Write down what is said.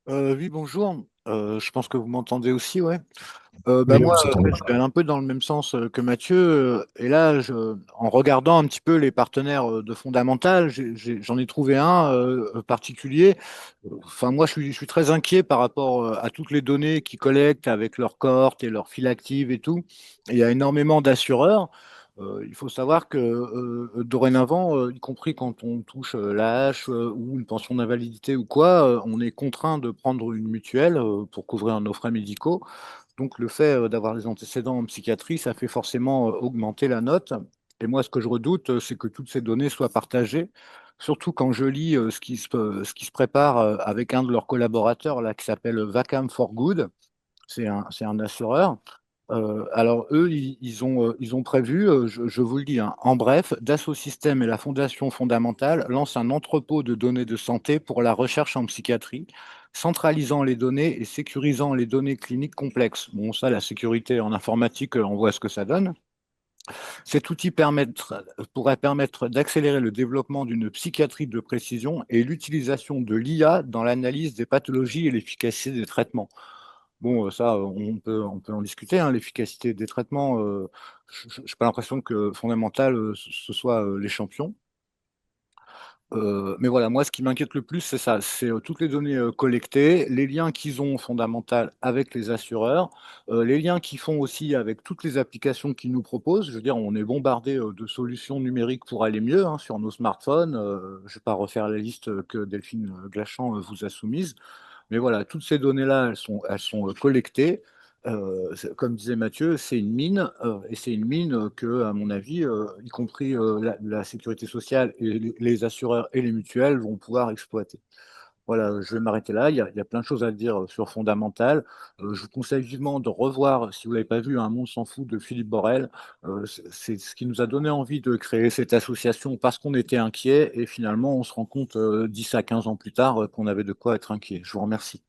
Oui, bonjour. Je pense que vous m'entendez aussi, ouais. Oui, on Moi, vous entend bien. je vais aller un peu dans le même sens que Mathieu. Et là, en regardant un petit peu les partenaires de Fondamental, j'en ai trouvé un particulier. Enfin, moi, je suis très inquiet par rapport à toutes les données qu'ils collectent avec leur cohorte et leur file active et tout. Et il y a énormément d'assureurs. Il faut savoir que dorénavant, y compris quand on touche l'AH ou une pension d'invalidité ou quoi, on est contraint de prendre une mutuelle pour couvrir nos frais médicaux. Donc, le fait d'avoir des antécédents en psychiatrie, ça fait forcément augmenter la note. Et moi, ce que je redoute, c'est que toutes ces données soient partagées, surtout quand je lis ce qui se prépare avec un de leurs collaborateurs là, qui s'appelle Vacam for Good. C'est un assureur. Alors, eux, ils ont prévu, je vous le dis, hein, en bref, Dassault Systèmes et la Fondation Fondamentale lancent un entrepôt de données de santé pour la recherche en psychiatrie, centralisant les données et sécurisant les données cliniques complexes. Bon, ça, la sécurité en informatique, on voit ce que ça donne. Cet outil pourrait permettre d'accélérer le développement d'une psychiatrie de précision et l'utilisation de l'IA dans l'analyse des pathologies et l'efficacité des traitements. Bon, ça, on peut en discuter, hein, l'efficacité des traitements. Je n'ai pas l'impression que Fondamental, ce soit les champions. Mais voilà, moi, ce qui m'inquiète le plus, c'est ça, c'est toutes les données collectées, les liens qu'ils ont fondamentaux avec les assureurs, les liens qu'ils font aussi avec toutes les applications qu'ils nous proposent. Je veux dire, on est bombardé de solutions numériques pour aller mieux hein, sur nos smartphones. Je ne vais pas refaire la liste que Delphine Glachant vous a soumise. Mais voilà, toutes ces données-là, elles sont collectées. Comme disait Mathieu, c'est une mine, et c'est une mine que, à mon avis, y compris la sécurité sociale et les assureurs et les mutuelles vont pouvoir exploiter. Voilà, je vais m'arrêter là. Il y a plein de choses à dire sur Fondamental. Je vous conseille vivement de revoir, si vous ne l'avez pas vu, Un monde s'en fout de Philippe Borel. C'est ce qui nous a donné envie de créer cette association parce qu'on était inquiet et finalement on se rend compte 10 à 15 ans plus tard qu'on avait de quoi être inquiet. Je vous remercie.